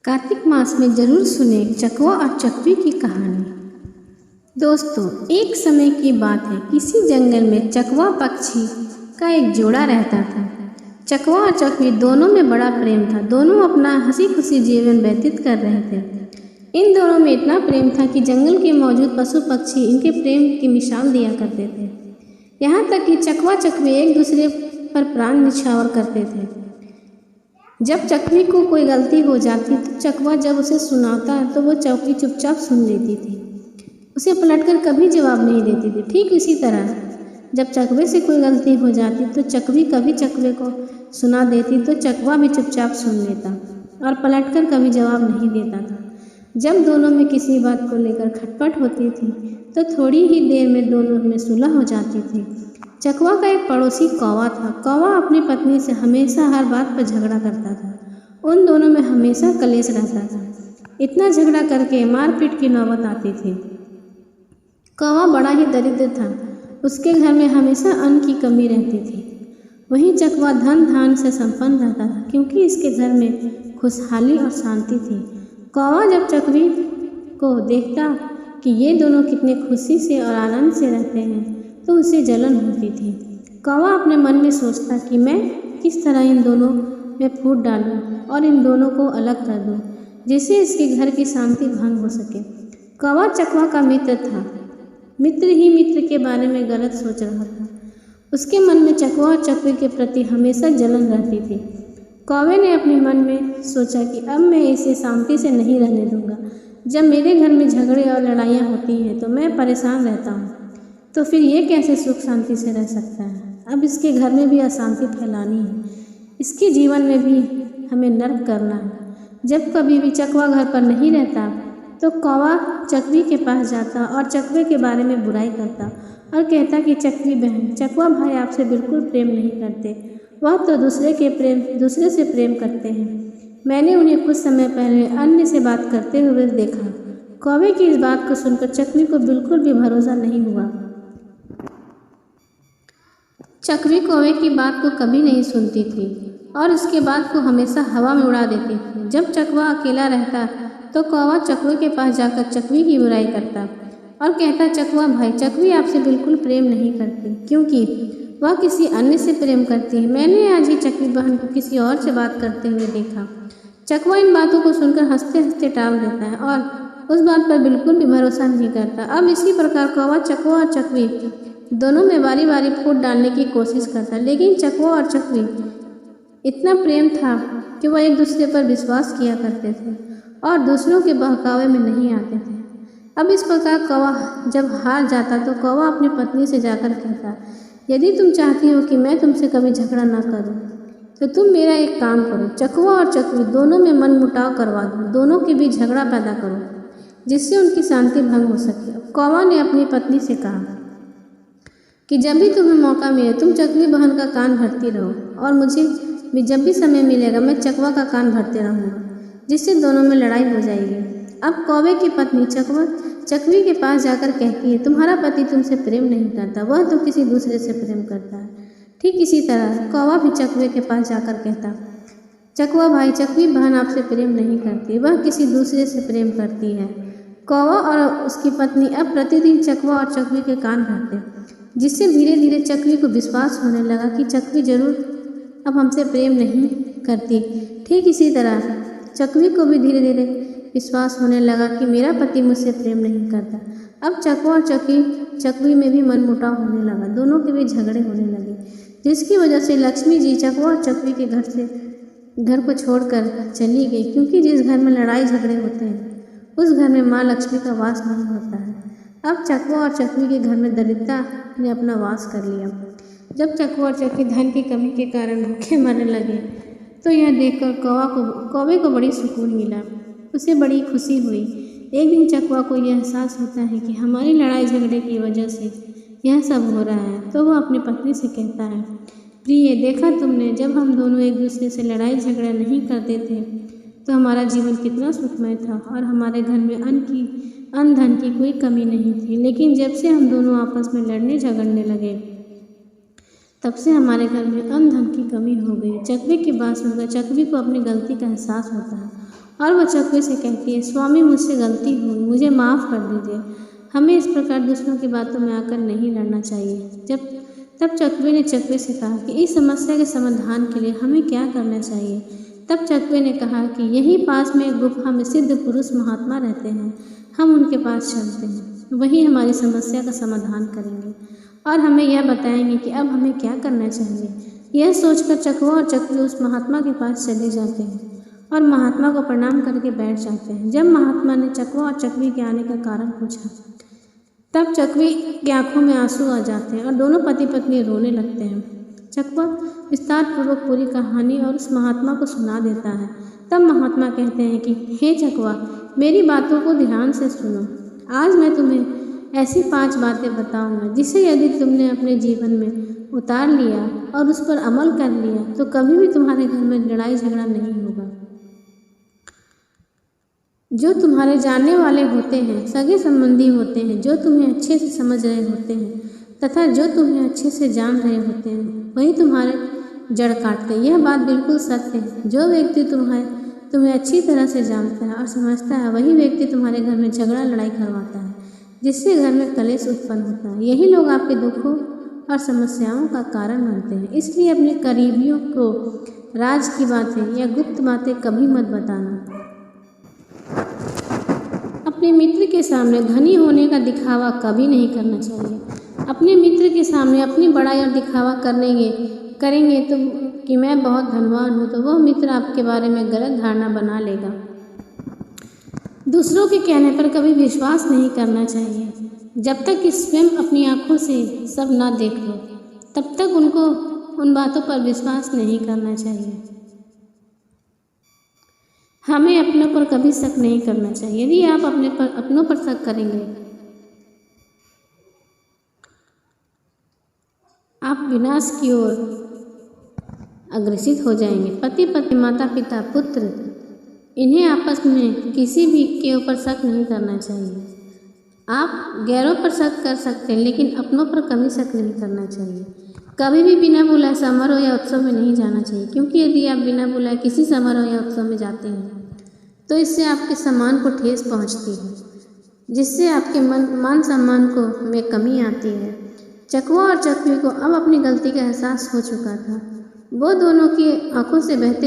कार्तिक मास में जरूर सुने चकवा और चकवी की कहानी। दोस्तों, एक समय की बात है, किसी जंगल में चकवा पक्षी का एक जोड़ा रहता था। चकवा और चकवी दोनों में बड़ा प्रेम था। दोनों अपना हंसी खुशी जीवन व्यतीत कर रहे थे। इन दोनों में इतना प्रेम था कि जंगल के मौजूद पशु पक्षी इनके प्रेम की मिसाल दिया करते थे। यहाँ तक कि चकवा चकवी एक दूसरे पर प्राण न्यौछावर करते थे। जब चकवी को कोई गलती हो जाती तो चकवा जब उसे सुनाता तो वो चकवी चुपचाप सुन लेती थी, उसे पलटकर कभी जवाब नहीं देती थी। ठीक इसी तरह जब चकवे से कोई गलती हो जाती तो चकवी कभी चकवे को सुना देती तो चकवा भी चुपचाप सुन लेता और पलटकर कभी जवाब नहीं देता था। जब दोनों में किसी बात को लेकर खटपट होती थी तो थोड़ी ही देर में दोनों में सुलह हो जाती थी। चकवा का एक पड़ोसी कौवा था। कौवा अपनी पत्नी से हमेशा हर बात पर झगड़ा करता था। उन दोनों में हमेशा कलेश रहता था। इतना झगड़ा करके मारपीट की नौबत आती थी। कौवा बड़ा ही दरिद्र था। उसके घर में हमेशा अन्न की कमी रहती थी। वहीं चकवा धन धान से संपन्न रहता था, क्योंकि इसके घर में खुशहाली और शांति थी। कौवा जब चकवी को देखता कि ये दोनों कितने खुशी से और आनंद से रहते हैं तो उसे जलन होती थी। कौवा अपने मन में सोचता कि मैं किस तरह इन दोनों में फूट डालूं और इन दोनों को अलग कर दूं, जिससे इसके घर की शांति भंग हो सके। कौवा चकवा का मित्र था। मित्र ही मित्र के बारे में गलत सोच रहा था। उसके मन में चकवा और चकवी के प्रति हमेशा जलन रहती थी। कौवे ने अपने मन में सोचा कि अब मैं इसे शांति से नहीं रहने दूंगा। जब मेरे घर में झगड़े और लड़ाइयाँ होती हैं तो मैं परेशान रहता हूँ, तो फिर ये कैसे सुख शांति से रह सकता है। अब इसके घर में भी अशांति फैलानी है, इसके जीवन में भी हमें नर्क करना है। जब कभी भी चकवा घर पर नहीं रहता तो कौवा चकवी के पास जाता और चकवे के बारे में बुराई करता और कहता कि चकवी बहन, चकवा भाई आपसे बिल्कुल प्रेम नहीं करते, वह तो दूसरे से प्रेम करते हैं। मैंने उन्हें कुछ समय पहले अन्य से बात करते हुए देखा। कौवे की इस बात को सुनकर चकवी को बिल्कुल भी भरोसा नहीं हुआ। चकवी कौवे की बात को कभी नहीं सुनती थी और उसके बात को हमेशा हवा में उड़ा देती थी। जब चकवा अकेला रहता तो कौवा चकवे के पास जाकर चकवी की बुराई करता और कहता, चकवा भाई, चकवी आपसे बिल्कुल प्रेम नहीं करती, क्योंकि वह किसी अन्य से प्रेम करती है। मैंने आज ही चकवी बहन को किसी और से बात करते हुए देखा। चकवा इन बातों को सुनकर हंसते हंसते टाल देता है और उस बात पर बिल्कुल भी भरोसा नहीं करता। अब इसी प्रकार कौवा चकवा और चकवी दोनों में बारी बारी फूट डालने की कोशिश करता, लेकिन चकवा और चकवी इतना प्रेम था कि वह एक दूसरे पर विश्वास किया करते थे और दूसरों के बहकावे में नहीं आते थे। अब इस प्रकार कौवा जब हार जाता तो कौवा अपनी पत्नी से जाकर कहता, यदि तुम चाहती हो कि मैं तुमसे कभी झगड़ा ना करूं तो तुम मेरा एक काम करो, चकवा और चकवी दोनों में मन मुटाव करवा दो, दोनों के बीच झगड़ा पैदा करो, जिससे उनकी शांति भंग हो सके। कौवा ने अपनी पत्नी से कहा कि जब भी तुम्हें मौका मिले तुम चकवी बहन का कान भरती रहो और मुझे भी जब भी समय मिलेगा मैं चकवा का कान भरते रहूँगा, जिससे दोनों में लड़ाई हो जाएगी। अब कौवे की पत्नी चकवी के पास जाकर कहती है, तुम्हारा पति तुमसे प्रेम नहीं करता, वह तो किसी दूसरे से प्रेम करता है। ठीक इसी तरह कौवा भी चकवे के पास जाकर कहता, चकवा भाई, चकवी बहन आपसे प्रेम नहीं करती, वह किसी दूसरे से प्रेम करती है। कौवा और उसकी पत्नी अब प्रतिदिन चकवा और चकवी के कान भरते, जिससे धीरे धीरे चकवी को विश्वास होने लगा कि चकवी जरूर अब हमसे प्रेम नहीं करती। ठीक इसी तरह चकवी को भी धीरे धीरे विश्वास होने लगा कि मेरा पति मुझसे प्रेम नहीं करता। अब चकवा और चकवी में भी मनमुटाव होने लगा, दोनों के बीच झगड़े होने लगे, जिसकी वजह से लक्ष्मी जी चकवा और चकवी के घर को छोड़कर चली गई, क्योंकि जिस घर में लड़ाई झगड़े होते हैं उस घर में माँ लक्ष्मी का वास नहीं होता है। अब चकवा और चकवी के घर में दरिद्रता ने अपना वास कर लिया। जब चकवा और चकवी धन की कमी के कारण भूखे मरने लगे तो यह देखकर कौवे को बड़ी सुकून मिला, उसे बड़ी खुशी हुई। एक दिन चकवा को यह एहसास होता है कि हमारी लड़ाई झगड़े की वजह से यह सब हो रहा है, तो वह अपनी पत्नी से कहता है, प्रिय, देखा तुमने, जब हम दोनों एक दूसरे से लड़ाई झगड़ा नहीं करते थे तो हमारा जीवन कितना सुखमय था और हमारे घर में अन्न धन की कोई कमी नहीं थी। लेकिन जब से हम दोनों आपस में लड़ने झगड़ने लगे तब से हमारे घर में अन्न धन की कमी हो गई। चकवे की बात सुनकर चकवी को अपनी गलती का एहसास होता है और वह चकवे से कहती है, स्वामी मुझसे गलती हुई, मुझे माफ़ कर दीजिए। हमें इस प्रकार दूसरों की बातों में आकर नहीं लड़ना चाहिए। तब चकवे ने चकवे से कहा कि इस समस्या के समाधान के लिए हमें क्या करना चाहिए। तब चकवे ने कहा कि यहीं पास में एक गुफा में सिद्ध पुरुष महात्मा रहते हैं, हम उनके पास चलते हैं, वही हमारी समस्या का समाधान करेंगे और हमें यह बताएंगे कि अब हमें क्या करना चाहिए। यह सोचकर चकवा और चकवी उस महात्मा के पास चले जाते हैं और महात्मा को प्रणाम करके बैठ जाते हैं। जब महात्मा ने चकवा और चकवी के आने का कारण पूछा, तब चकवी की आंखों में आंसू आ जाते हैं और दोनों पति पत्नी रोने लगते हैं। चकवा विस्तार पूर्वक पूरी कहानी और उस महात्मा को सुना देता है। तब महात्मा कहते हैं कि हे चकवा, मेरी बातों को ध्यान से सुनो। आज मैं तुम्हें ऐसी 5 बातें बताऊंगा जिसे यदि तुमने अपने जीवन में उतार लिया और उस पर अमल कर लिया तो कभी भी तुम्हारे घर में लड़ाई झगड़ा नहीं होगा। जो तुम्हारे जानने वाले होते हैं, सगे संबंधी होते हैं, जो तुम्हें अच्छे से समझ रहे होते हैं तथा जो तुम्हें अच्छे से जान रहे होते हैं, वही तुम्हारे जड़ काटते हैं। यह बात बिल्कुल सत्य है। जो व्यक्ति तुम्हें अच्छी तरह से जानता है और समझता है, वही व्यक्ति तुम्हारे घर में झगड़ा लड़ाई करवाता है, जिससे घर में कलेश उत्पन्न होता है। यही लोग आपके दुखों और समस्याओं का कारण बनते हैं। इसलिए अपने करीबियों को राज की बातें या गुप्त बातें कभी मत बताना। अपने मित्र के सामने धनी होने का दिखावा कभी नहीं करना चाहिए। अपने मित्र के सामने अपनी बड़ाई और दिखावा करेंगे तो कि मैं बहुत धनवान हूँ, तो वह मित्र आपके बारे में गलत धारणा बना लेगा। दूसरों के कहने पर कभी विश्वास नहीं करना चाहिए। जब तक कि स्वयं अपनी आँखों से सब ना देख लो, तब तक उन बातों पर विश्वास नहीं करना चाहिए। हमें अपनों पर कभी शक नहीं करना चाहिए। यदि आप अपनों पर शक करेंगे, आप विनाश की ओर अग्रसित हो जाएंगे। पति पत्नी, माता पिता, पुत्र, इन्हें आपस में किसी भी के ऊपर शक नहीं करना चाहिए। आप गैरों पर शक कर सकते हैं, लेकिन अपनों पर कभी शक नहीं करना चाहिए। कभी भी बिना बुलाए समारोह या उत्सव में नहीं जाना चाहिए, क्योंकि यदि आप बिना बुलाए किसी समारोह या उत्सव में जाते हैं तो इससे आपके सम्मान को ठेस पहुंचती है, जिससे आपके मान सम्मान में कमी आती है। चकवा और चकवी को अब अपनी गलती का एहसास हो चुका था। वो दोनों की आंखों से बहते